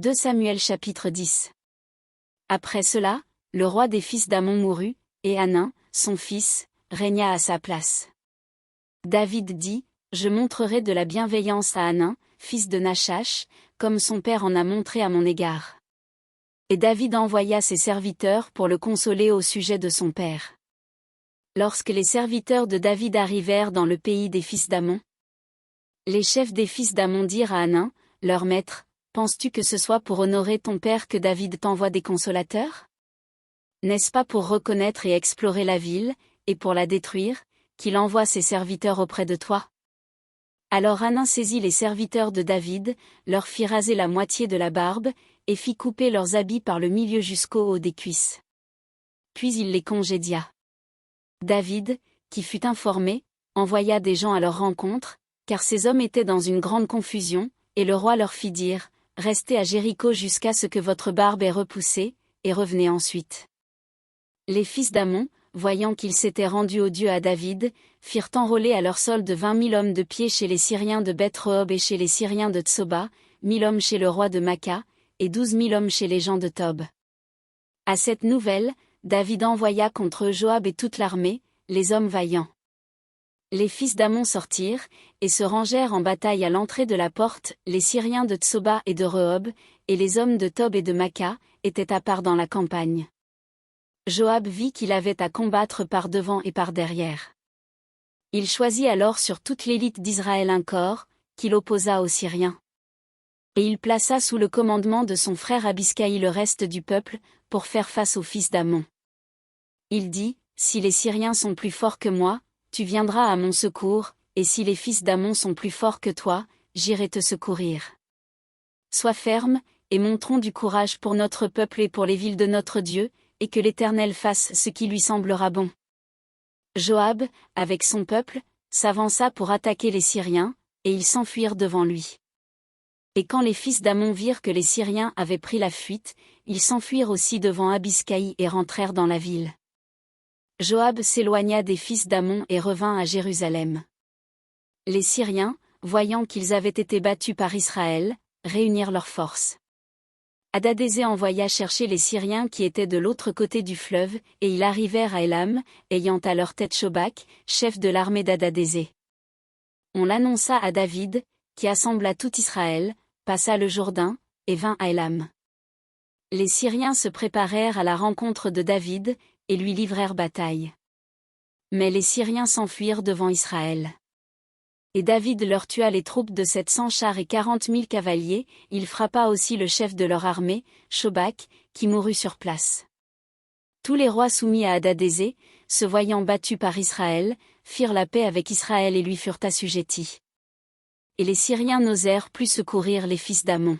2 Samuel chapitre 10. Après cela, le roi des fils d'Amon mourut, et Hanan, son fils, régna à sa place. David dit, je montrerai de la bienveillance à Hanan, fils de Nachash, comme son père en a montré à mon égard. Et David envoya ses serviteurs pour le consoler au sujet de son père. Lorsque les serviteurs de David arrivèrent dans le pays des fils d'Amon, les chefs des fils d'Amon dirent à Hanan, leur maître, penses-tu que ce soit pour honorer ton père que David t'envoie des consolateurs? N'est-ce pas pour reconnaître et explorer la ville, et pour la détruire, qu'il envoie ses serviteurs auprès de toi? Alors Hanan saisit les serviteurs de David, leur fit raser la moitié de la barbe, et fit couper leurs habits par le milieu jusqu'au haut des cuisses. Puis il les congédia. David, qui fut informé, envoya des gens à leur rencontre, car ces hommes étaient dans une grande confusion, et le roi leur fit dire, restez à Jéricho jusqu'à ce que votre barbe ait repoussé, et revenez ensuite. Les fils d'Amon, voyant qu'ils s'étaient rendus odieux à David, firent enrôler à leur solde 20 000 hommes de pied chez les Syriens de Beth-Rehob et chez les Syriens de Tsoba, 1000 hommes chez le roi de Maca, et 12 000 hommes chez les gens de Tob. À cette nouvelle, David envoya contre eux Joab et toute l'armée, les hommes vaillants. Les fils d'Amon sortirent, et se rangèrent en bataille à l'entrée de la porte, les Syriens de Tsoba et de Rehob, et les hommes de Tob et de Maca, étaient à part dans la campagne. Joab vit qu'il avait à combattre par devant et par derrière. Il choisit alors sur toute l'élite d'Israël un corps, qu'il opposa aux Syriens. Et il plaça sous le commandement de son frère Abiscaï le reste du peuple, pour faire face aux fils d'Amon. Il dit, si les Syriens sont plus forts que moi, tu viendras à mon secours, et si les fils d'Amon sont plus forts que toi, j'irai te secourir. Sois ferme, et montrons du courage pour notre peuple et pour les villes de notre Dieu, et que l'Éternel fasse ce qui lui semblera bon. Joab, avec son peuple, s'avança pour attaquer les Syriens, et ils s'enfuirent devant lui. Et quand les fils d'Amon virent que les Syriens avaient pris la fuite, ils s'enfuirent aussi devant Abiscaï et rentrèrent dans la ville. Joab s'éloigna des fils d'Amon et revint à Jérusalem. Les Syriens, voyant qu'ils avaient été battus par Israël, réunirent leurs forces. Hadadézé envoya chercher les Syriens qui étaient de l'autre côté du fleuve, et ils arrivèrent à Élam, ayant à leur tête Shobak, chef de l'armée d'Hadadézé. On l'annonça à David, qui assembla tout Israël, passa le Jourdain, et vint à Élam. Les Syriens se préparèrent à la rencontre de David, et lui livrèrent bataille. Mais les Syriens s'enfuirent devant Israël. Et David leur tua les troupes de 700 chars et 40 000 cavaliers, il frappa aussi le chef de leur armée, Shobak, qui mourut sur place. Tous les rois soumis à Hadadézé, se voyant battus par Israël, firent la paix avec Israël et lui furent assujettis. Et les Syriens n'osèrent plus secourir les fils d'Amon.